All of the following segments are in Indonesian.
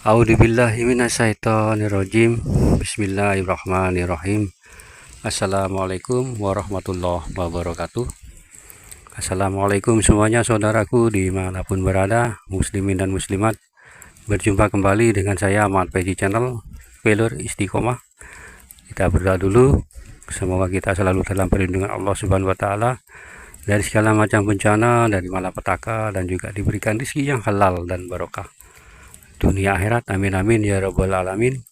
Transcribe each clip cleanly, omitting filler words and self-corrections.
A'udzubillahi minasyaitonirrajim. Bismillahirrahmanirrahim. Assalamualaikum warahmatullahi wabarakatuh. Assalamualaikum semuanya saudaraku dimanapun berada, muslimin dan muslimat. Berjumpa kembali dengan saya Ahmad Peji Channel, Pelur Istiqomah. Kita berdoa dulu, semoga kita selalu dalam perlindungan Allah Subhanahu wa Ta'ala dari segala macam bencana, dari malapetaka, dan juga diberikan rezeki yang halal dan barokah dunia akhirat, amin amin ya rabbal alamin.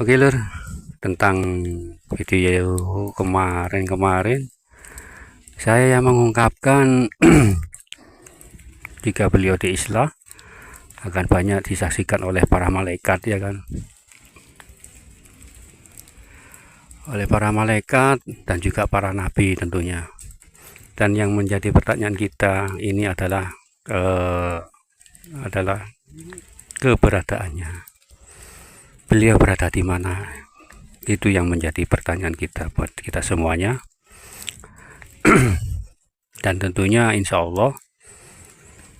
Oke lur, tentang video kemarin saya yang mengungkapkan jika beliau di Islam akan banyak disaksikan oleh para malaikat, ya kan, oleh para malaikat dan juga para nabi tentunya. Dan yang menjadi pertanyaan kita ini adalah keberadaannya, beliau berada di mana. Itu yang menjadi pertanyaan kita buat kita semuanya. Dan tentunya insya Allah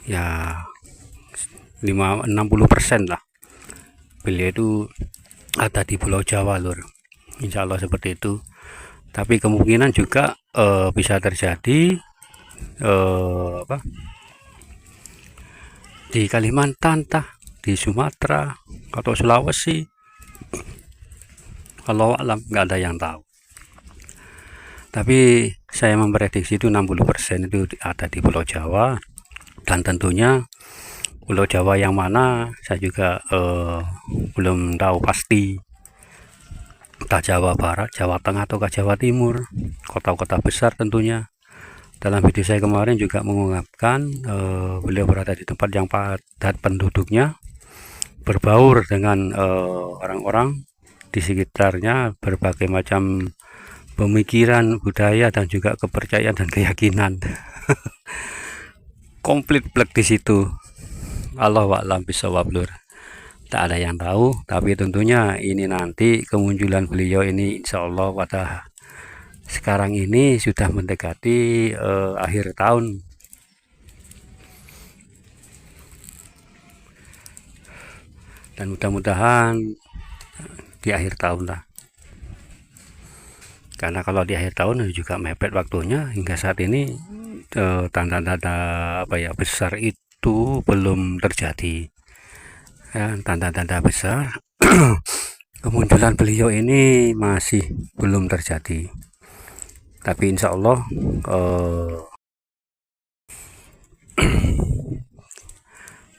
ya 60% lah beliau itu ada di Pulau Jawa lur, insya Allah seperti itu. Tapi kemungkinan juga bisa terjadi di Kalimantan, di Sumatera atau Sulawesi. Kalau alam nggak ada yang tahu. Tapi saya memprediksi itu 60% itu ada di Pulau Jawa. Dan tentunya Pulau Jawa yang mana saya juga belum tahu pasti. Entah Jawa Barat, Jawa Tengah, atau Jawa Timur, kota-kota besar tentunya. Dalam video saya kemarin juga mengungkapkan beliau berada di tempat yang padat penduduknya, berbaur dengan orang-orang di sekitarnya, berbagai macam pemikiran, budaya, dan juga kepercayaan dan keyakinan. Komplit plek di situ. Allahu a'lam bishawab lur. Tak ada yang tahu, tapi tentunya ini nanti kemunculan beliau ini insya Allah pada sekarang ini sudah mendekati akhir tahun. Dan mudah-mudahan di akhir tahun lah. Karena kalau di akhir tahun juga mepet waktunya, hingga saat ini tanda-tanda besar itu belum terjadi. Ya, tanda-tanda besar kemunculan beliau ini masih belum terjadi. Tapi insya Allah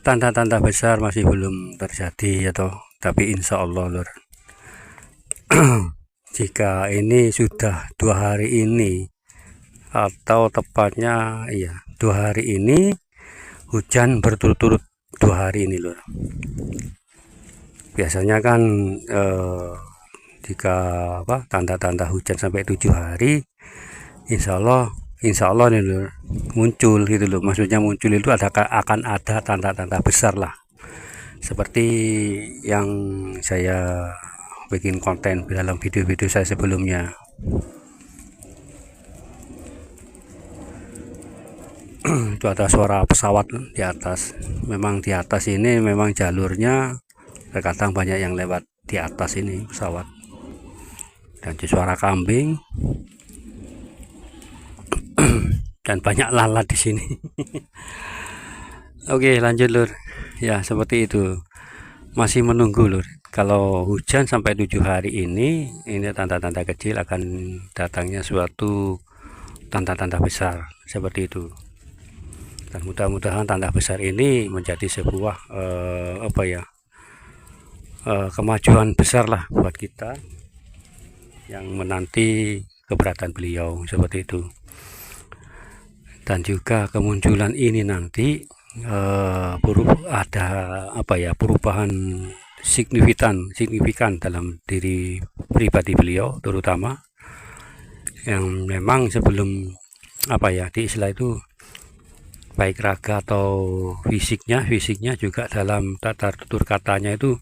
tanda-tanda besar masih belum terjadi tapi insya Allah lur. Jika ini sudah 2 hari ini, atau tepatnya 2 hari ini hujan berturut-turut 2 hari ini lur. Biasanya kan jika tanda-tanda hujan sampai 7 hari, insya Allah nih lur, muncul gitu loh. Maksudnya muncul itu akan ada tanda-tanda besar lah, seperti yang saya bikin konten dalam video-video saya sebelumnya. Itu ada suara pesawat di atas. Memang di atas ini memang jalurnya terkadang banyak yang lewat di atas ini pesawat. Dan suara kambing dan banyak lalat di sini. Oke, lanjut lur. Ya, seperti itu. Masih menunggu lur. Kalau hujan sampai 7 hari ini tanda-tanda kecil, akan datangnya suatu tanda-tanda besar seperti itu. Dan mudah-mudahan tanda besar ini menjadi sebuah kemajuan besar lah buat kita yang menanti keberadaan beliau seperti itu. Dan juga kemunculan ini nanti ada perubahan signifikan dalam diri pribadi beliau, terutama yang memang sebelum di Islam itu baik raga atau fisiknya juga dalam tata tutur katanya itu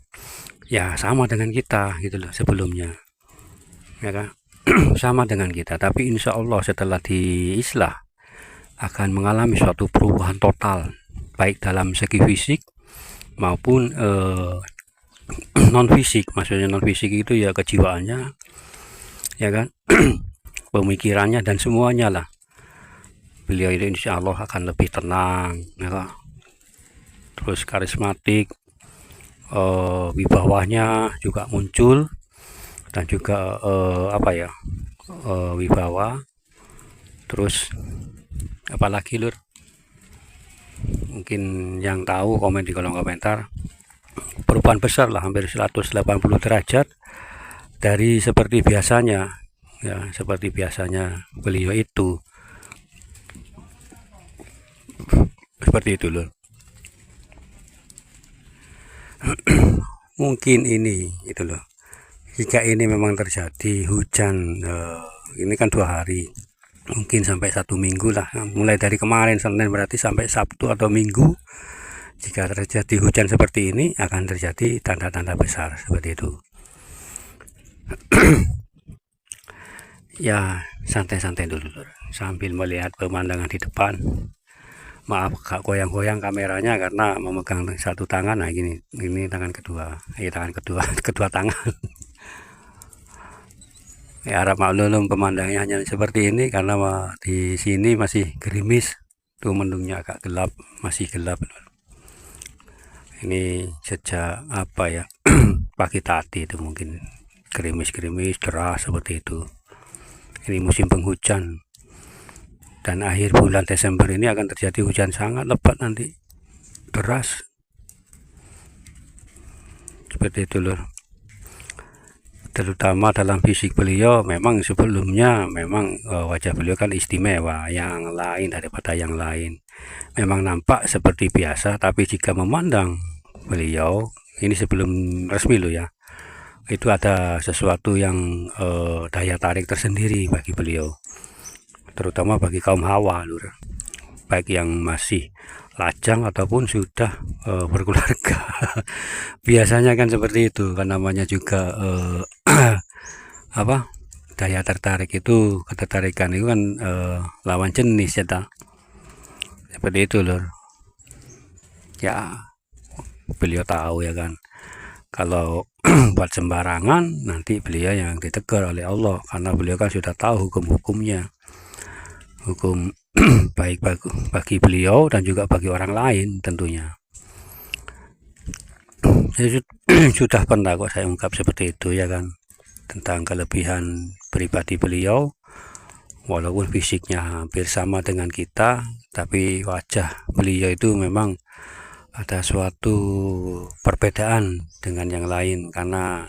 ya sama dengan kita gitu loh sebelumnya, ya kan. Sama dengan kita, tapi insya Allah setelah di Islam akan mengalami suatu perubahan total, baik dalam segi fisik maupun non fisik. Maksudnya non fisik itu ya kejiwaannya, ya kan, pemikirannya dan semuanya lah. Beliau itu insya Allah akan lebih tenang, ya kan? Terus karismatik, wibawanya juga muncul, dan juga wibawa. Terus apalagi lur, mungkin yang tahu komen di kolom komentar. Perubahan besar lah, hampir 180 derajat dari seperti biasanya, ya, seperti biasanya beliau itu. Seperti itu loh. Mungkin ini itu loh, jika ini memang terjadi hujan, ini kan 2 hari, mungkin sampai 1 minggu lah, mulai dari kemarin Senin berarti sampai Sabtu atau Minggu. Jika terjadi hujan seperti ini, akan terjadi tanda-tanda besar seperti itu. Ya, santai-santai dulu sambil melihat pemandangan di depan. Maaf gak goyang-goyang kameranya karena memegang satu tangan. Nah gini, ini tangan kedua, tangan kedua, kedua tangan. Ya, harap maklum pemandangannya seperti ini karena di sini masih gerimis. Tuh mendungnya agak gelap, masih gelap. Ini sejak pagi tadi itu mungkin gerimis-gerimis deras seperti itu. Ini musim penghujan, dan akhir bulan Desember ini akan terjadi hujan sangat lebat nanti, deras seperti itu lur. Terutama dalam fisik beliau, memang sebelumnya memang wajah beliau kan istimewa, yang lain daripada yang lain. Memang nampak seperti biasa, tapi jika memandang beliau ini sebelum resmi loh ya, itu ada sesuatu yang daya tarik tersendiri bagi beliau, terutama bagi kaum hawa lur, baik yang masih lajang ataupun sudah berkeluarga. Biasanya kan seperti itu, kan namanya juga daya tertarik itu, ketertarikan itu kan lawan jenis ya tak? Seperti itu lur. Ya beliau tahu ya kan, kalau buat sembarangan nanti beliau yang ditegur oleh Allah, karena beliau kan sudah tahu hukum-hukumnya, hukum baik bagi beliau dan juga bagi orang lain tentunya. Sudah pernah kok saya ungkap seperti itu ya kan, tentang kelebihan pribadi beliau. Walaupun fisiknya hampir sama dengan kita, tapi wajah beliau itu memang ada suatu perbedaan dengan yang lain, karena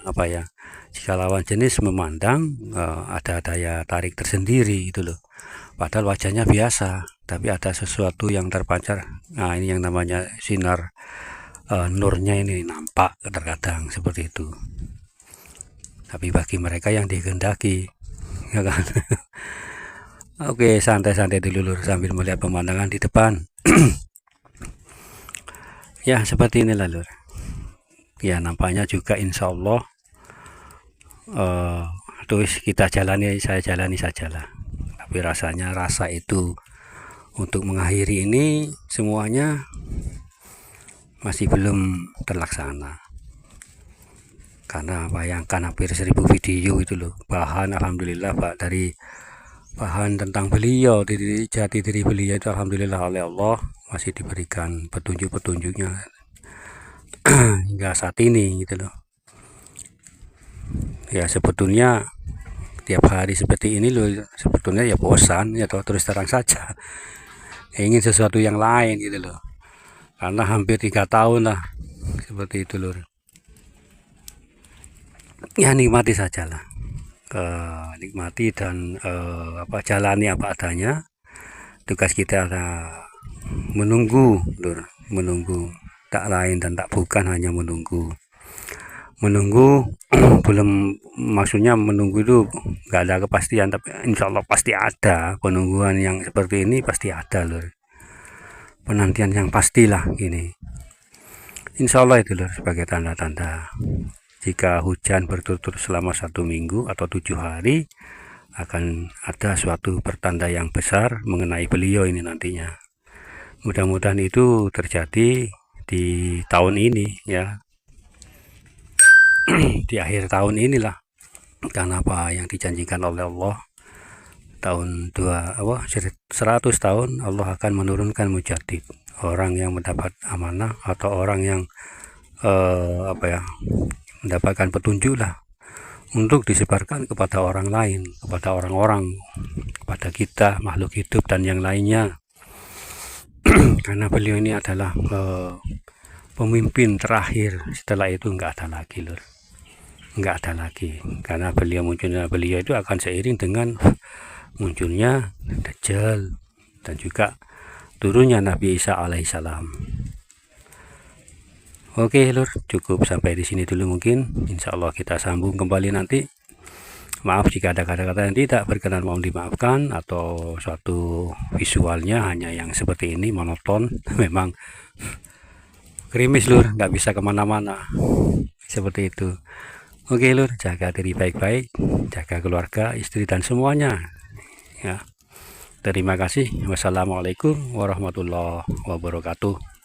jika lawan jenis memandang ada daya tarik tersendiri itu loh. Padahal wajahnya biasa, tapi ada sesuatu yang terpancar. Nah ini yang namanya sinar nurnya ini nampak terkadang seperti itu. Tapi bagi mereka yang dikehendaki, ya kan. Oke, santai-santai dulu lur, sambil melihat pemandangan di depan. Ya seperti inilah lur. Ya nampaknya juga insya Allah terus kita saya jalani sajalah. Tapi rasa itu untuk mengakhiri ini semuanya masih belum terlaksana. Karena bayangkan hampir 1000 video itu loh, bahan alhamdulillah Pak, dari bahan tentang beliau, jati diri beliau itu alhamdulillah oleh Allah masih diberikan petunjuk-petunjuknya hingga saat ini gitu loh. Ya sebetulnya tiap hari seperti ini loh, sebetulnya ya bosan ya, terus terang saja ingin sesuatu yang lain gitu loh, karena hampir 3 tahun lah seperti itu loh. Ya nikmati sajalah, nikmati dan jalani apa adanya. Tugas kita adalah menunggu lur, menunggu, tak lain dan tak bukan hanya menunggu. Belum, maksudnya menunggu itu nggak ada kepastian, tapi insya Allah pasti ada penungguan yang seperti ini, pasti ada lur, penantian yang pastilah ini, insya Allah itu lur, sebagai tanda-tanda jika hujan berturut-turut selama 1 minggu atau 7 hari akan ada suatu pertanda yang besar mengenai beliau ini nantinya. Mudah-mudahan itu terjadi di tahun ini ya, di akhir tahun inilah, karena apa yang dijanjikan oleh Allah tahun 100 tahun Allah akan menurunkan mujadid, orang yang mendapat amanah atau orang yang mendapatkan petunjuk lah untuk disebarkan kepada orang lain, kepada orang-orang, kepada kita, makhluk hidup dan yang lainnya. Karena beliau ini adalah pemimpin terakhir, setelah itu nggak ada lagi lur, nggak ada lagi, karena munculnya beliau itu akan seiring dengan munculnya Dajjal dan juga turunnya Nabi Isa alaihissalam. Oke lur, cukup sampai di sini dulu mungkin. Insya Allah kita sambung kembali nanti. Maaf jika ada kata-kata yang tidak berkenan, mohon dimaafkan, atau suatu visualnya hanya yang seperti ini monoton. Memang gerimis lur, nggak bisa kemana-mana seperti itu. Oke lur, jaga diri baik-baik, jaga keluarga, istri dan semuanya ya. Terima kasih. Wassalamualaikum warahmatullahi wabarakatuh.